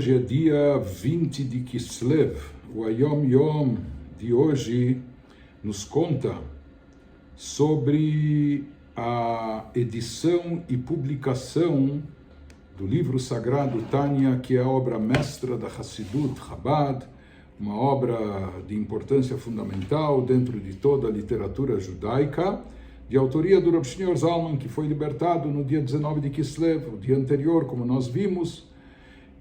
Hoje é dia 20 de Kislev. O Ayom Yom de hoje nos conta sobre a edição e publicação do livro sagrado Tanya, que é a obra mestra da Hassidut Chabad, uma obra de importância fundamental dentro de toda a literatura judaica, de autoria do Rav Shneur Zalman, que foi libertado no dia 19 de Kislev, o dia anterior, como nós vimos.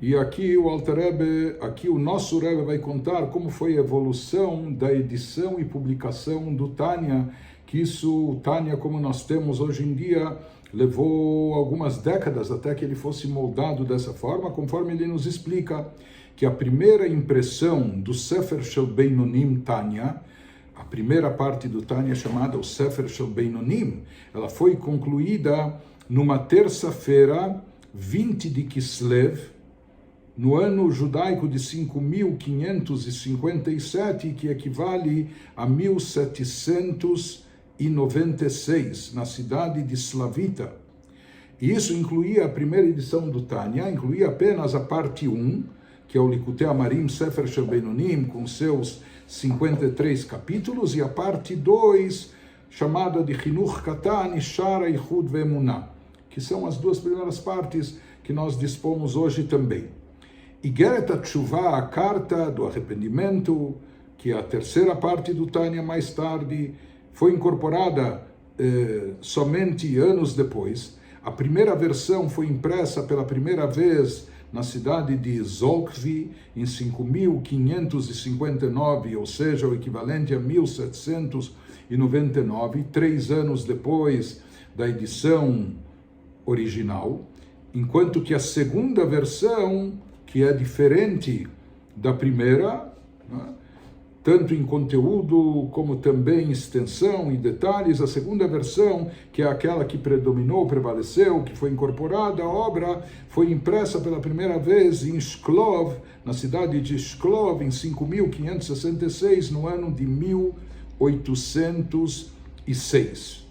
E aqui o Alter Rebbe, aqui o nosso Rebbe vai contar como foi a evolução da edição e publicação do Tanya, que isso, o Tanya, como nós temos hoje em dia, levou algumas décadas até que ele fosse moldado dessa forma, conforme ele nos explica que a primeira impressão do Sefer Shel Beinonim Tanya, a primeira parte do Tanya chamada o Sefer Shel Beinonim, ela foi concluída numa terça-feira, 20 de Kislev, no ano judaico de 5.557, que equivale a 1796, na cidade de Slavita. E isso incluía a primeira edição do Tanya, incluía apenas a parte 1, que é o Likutei Amarim Sefer Shel Beinonim, com seus 53 capítulos, e a parte 2, chamada de Chinuch Katan, Ishara, Ichud Ve'emunah, que são as duas primeiras partes que nós dispomos hoje também. Igeret HaTshuvah, a carta do arrependimento, que é a terceira parte do Tanya mais tarde, foi incorporada somente anos depois. A primeira versão foi impressa pela primeira vez na cidade de Zolkvi, em 5.559, ou seja, o equivalente a 1799, 3 anos depois da edição original, enquanto que a segunda versão, que é diferente da primeira, né, tanto em conteúdo como também em extensão e detalhes, a segunda versão, que é aquela que predominou, prevaleceu, que foi incorporada, a obra foi impressa pela primeira vez em Shklov, na cidade de Shklov, em 5.566, no ano de 1806.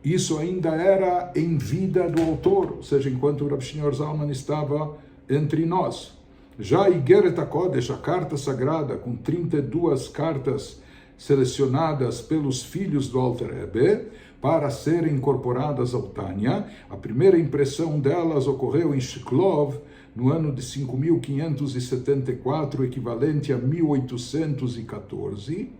Isso ainda era em vida do autor, ou seja, enquanto o Rav Shneur Zalman estava entre nós. Já a Igeret HaKodesh, a carta sagrada, com 32 cartas selecionadas pelos filhos do Alter Rebbe, para serem incorporadas ao Tanya, a primeira impressão delas ocorreu em Shklov, no ano de 5.574, equivalente a 1814,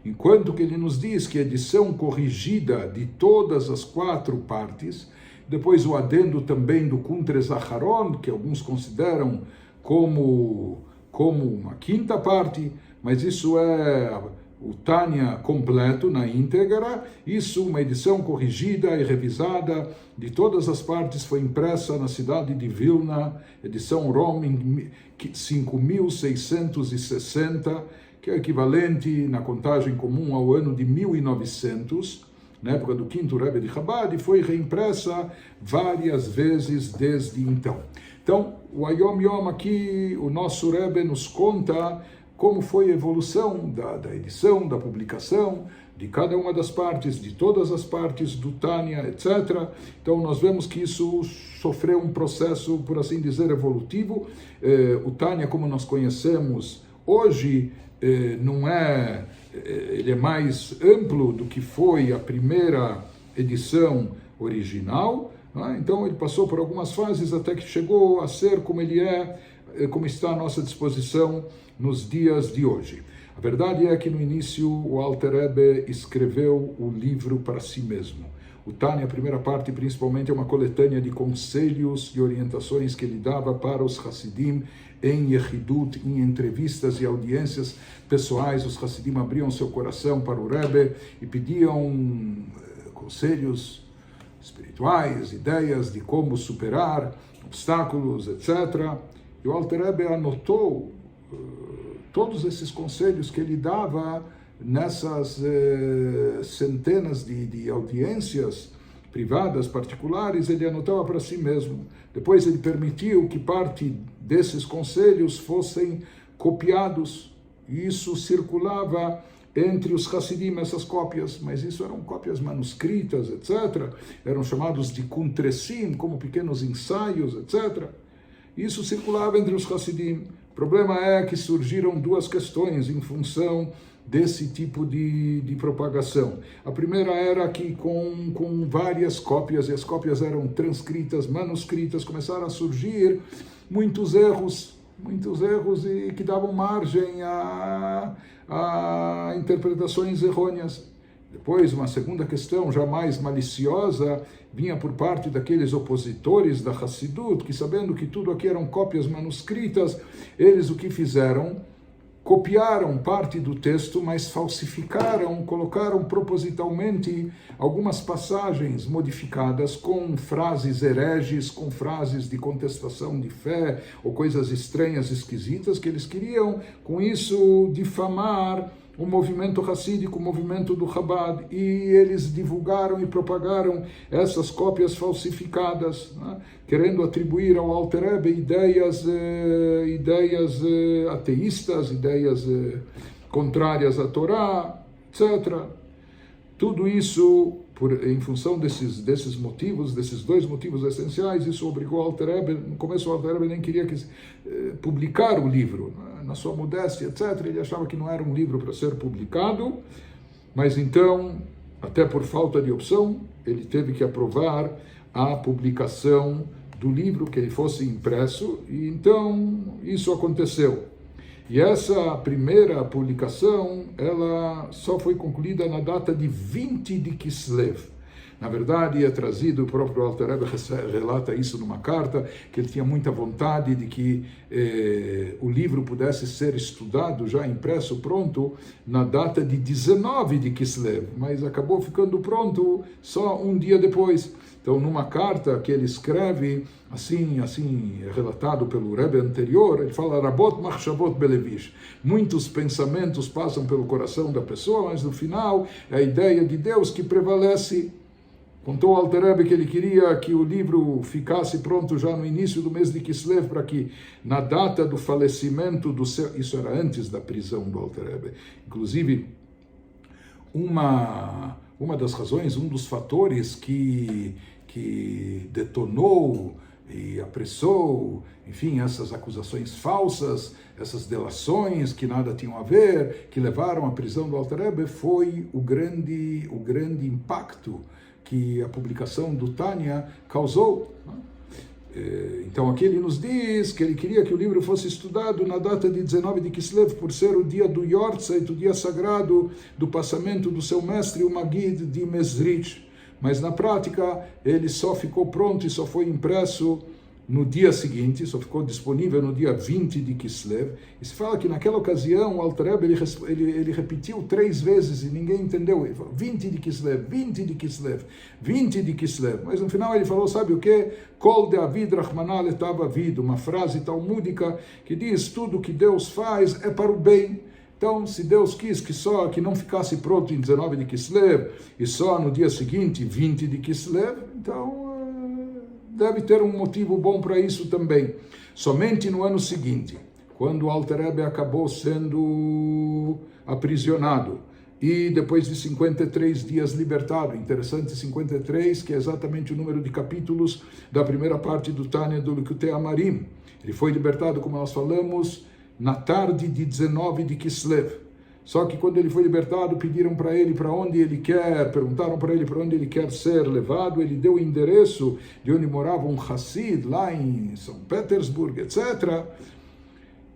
enquanto que ele nos diz que a edição corrigida de todas as 4 partes, depois o adendo também do Kuntres Aharon, que alguns consideram como uma quinta parte, mas isso é o Tanya completo, na íntegra. Isso, uma edição corrigida e revisada de todas as partes, foi impressa na cidade de Vilna, edição Rom, em 5.660, que é equivalente, na contagem comum, ao ano de 1900, na época do quinto Rebbe de Chabad, e foi reimpressa várias vezes desde então. Então, o Ayom Yom aqui, o nosso Rebbe nos conta como foi a evolução da edição, da publicação, de cada uma das partes, de todas as partes do Tanya, etc. Então, nós vemos que isso sofreu um processo, por assim dizer, evolutivo. O Tanya, como nós conhecemos hoje, ele é mais amplo do que foi a primeira edição original, né? Então ele passou por algumas fases até que chegou a ser como ele é, como está à nossa disposição nos dias de hoje. A verdade é que no início o Alter Rebbe escreveu o livro para si mesmo. O Tanya, a primeira parte, principalmente, é uma coletânea de conselhos e orientações que ele dava para os Hassidim em Yechidut, em entrevistas e audiências pessoais. Os Hassidim abriam seu coração para o Rebbe e pediam conselhos espirituais, ideias de como superar obstáculos, etc. E o Alter Rebbe anotou todos esses conselhos que ele dava nessas centenas de audiências privadas, particulares, ele anotava para si mesmo. Depois ele permitiu que parte desses conselhos fossem copiados, e isso circulava entre os Hassidim, essas cópias, mas isso eram cópias manuscritas, etc. Eram chamados de kuntresim, como pequenos ensaios, etc. Isso circulava entre os Hassidim. O problema é que surgiram duas questões em função desse tipo de propagação. A primeira era que com várias cópias, e as cópias eram transcritas, manuscritas, começaram a surgir muitos erros e que davam margem a interpretações errôneas. Depois, uma segunda questão, já mais maliciosa, vinha por parte daqueles opositores da Hassidut, que sabendo que tudo aqui eram cópias manuscritas, eles o que fizeram? Copiaram parte do texto, mas falsificaram, colocaram propositalmente algumas passagens modificadas com frases hereges, com frases de contestação de fé, ou coisas estranhas, esquisitas, que eles queriam, com isso, difamar o movimento hassídico, o movimento do Chabad, e eles divulgaram e propagaram essas cópias falsificadas, né? Querendo atribuir ao Alter Rebbe ideias ateístas, ideias contrárias à Torá, etc. Tudo isso, em função desses motivos, desses dois motivos essenciais, isso obrigou o Alter Rebbe. No começo o Alter Rebbe nem queria publicar o livro, na sua modéstia, etc. Ele achava que não era um livro para ser publicado, mas então, até por falta de opção, ele teve que aprovar a publicação do livro, que ele fosse impresso, e então isso aconteceu. E essa primeira publicação, ela só foi concluída na data de 20 de Kislev. Na verdade, é trazido, o próprio Alter Rebbe relata isso numa carta, que ele tinha muita vontade de que o livro pudesse ser estudado, já impresso, pronto, na data de 19 de Kislev, mas acabou ficando pronto só um dia depois. Então, numa carta que ele escreve, assim relatado pelo Rebbe anterior, ele fala, Rabot machshavot belevish. Muitos pensamentos passam pelo coração da pessoa, mas no final é a ideia de Deus que prevalece. Contou ao Alter Rebbe que ele queria que o livro ficasse pronto já no início do mês de Kislev, para que na data do falecimento do seu... Isso era antes da prisão do Alter Rebbe. Inclusive, uma das razões, um dos fatores que detonou e apressou, enfim, essas acusações falsas, essas delações que nada tinham a ver, que levaram à prisão do Alter Rebbe, foi o grande impacto que a publicação do Tânia causou. Então aqui ele nos diz que ele queria que o livro fosse estudado na data de 19 de Kislev, por ser o dia do Yortzeit, o dia sagrado do passamento do seu mestre, o Magid de Mezrich. Mas na prática ele só ficou pronto e só foi impresso no dia seguinte, só ficou disponível no dia 20 de Kislev. E se fala que naquela ocasião o Alter Rebbe ele repetiu 3 vezes e ninguém entendeu. Ele falou 20 de Kislev, 20 de Kislev, 20 de Kislev. Mas no final ele falou, sabe o que? Kol de Avid Rahmanah letava Avid, uma frase talmúdica que diz, tudo que Deus faz é para o bem. Então, se Deus quis que não ficasse pronto em 19 de Kislev e só no dia seguinte, 20 de Kislev, então deve ter um motivo bom para isso também. Somente no ano seguinte, quando o Alter Rebbe acabou sendo aprisionado e depois de 53 dias libertado, interessante, 53, que é exatamente o número de capítulos da primeira parte do Tânia do Likutei Amarim. Ele foi libertado, como nós falamos, na tarde de 19 de Kislev. Só que quando ele foi libertado, pediram para ele para onde ele quer, perguntaram para ele para onde ele quer ser levado. Ele deu o endereço de onde morava um Hassid, lá em São Petersburgo, etc.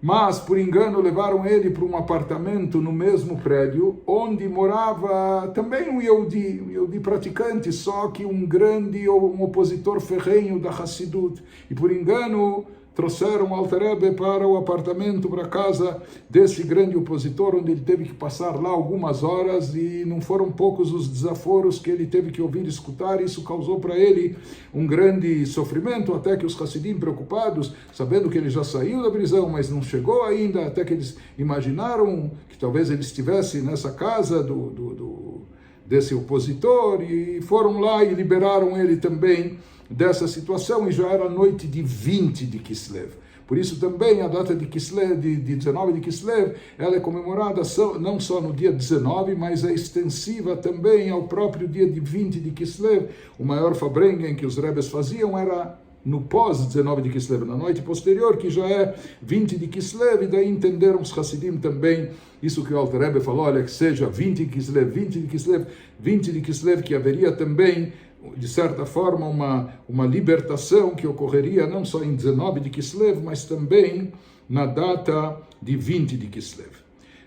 Mas, por engano, levaram ele para um apartamento no mesmo prédio, onde morava também um Yehudi praticante, só que um opositor ferrenho da Hassidut. E, por engano, trouxeram o Alter Rebbe para o apartamento, para a casa desse grande opositor, onde ele teve que passar lá algumas horas, e não foram poucos os desaforos que ele teve que ouvir e escutar. Isso causou para ele um grande sofrimento, até que os Hassidim, preocupados, sabendo que ele já saiu da prisão, mas não chegou ainda, até que eles imaginaram que talvez ele estivesse nessa casa desse opositor, e foram lá e liberaram ele também dessa situação, e já era noite de 20 de Kislev. Por isso também a data de Kislev, de 19 de Kislev, ela é comemorada não só no dia 19, mas é extensiva também ao próprio dia de 20 de Kislev. O maior Fabrengen que os Rebes faziam era no pós-19 de Kislev, na noite posterior, que já é 20 de Kislev, e daí entenderam os Hassidim também, isso que o Alter Rebbe falou, olha, que seja 20 de Kislev, 20 de Kislev, 20 de Kislev, que haveria também, de certa forma, uma libertação que ocorreria não só em 19 de Kislev, mas também na data de 20 de Kislev.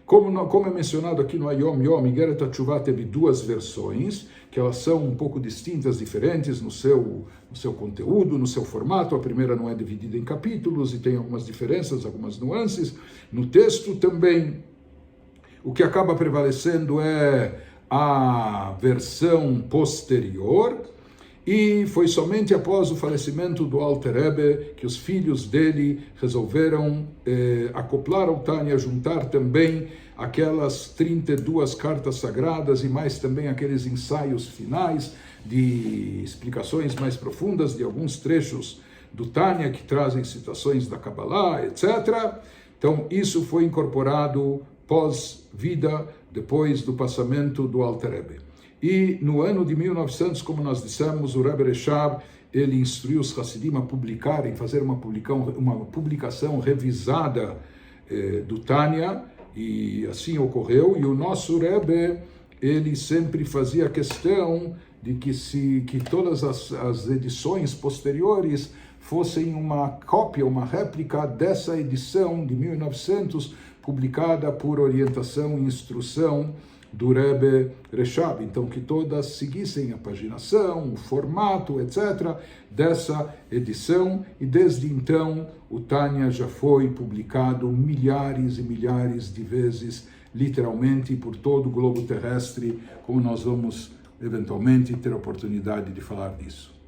Como é mencionado aqui no Ayom Yom, Igeret HaTshuvah teve duas versões, que elas são um pouco distintas, diferentes no seu conteúdo, no seu formato. A primeira não é dividida em capítulos e tem algumas diferenças, algumas nuances. No texto também, o que acaba prevalecendo é a versão posterior, e foi somente após o falecimento do Alter Rebbe que os filhos dele resolveram acoplar ao Tânia, juntar também aquelas 32 cartas sagradas e mais também aqueles ensaios finais de explicações mais profundas de alguns trechos do Tânia que trazem citações da Kabbalah, etc. Então isso foi incorporado pós-vida, depois do passamento do Alter Rebbe. E no ano de 1900, como nós dissemos, o Rebbe Reshab, ele instruiu os Hassidim a publicarem, fazer uma publicação revisada do Tânia, e assim ocorreu. E o nosso Rebbe, ele sempre fazia questão de que todas as edições posteriores fossem uma cópia, uma réplica dessa edição de 1900, publicada por orientação e instrução do Rebbe Reshab. Então, que todas seguissem a paginação, o formato, etc., dessa edição, e desde então o Tânia já foi publicado milhares e milhares de vezes, literalmente por todo o globo terrestre, como nós vamos eventualmente ter a oportunidade de falar disso.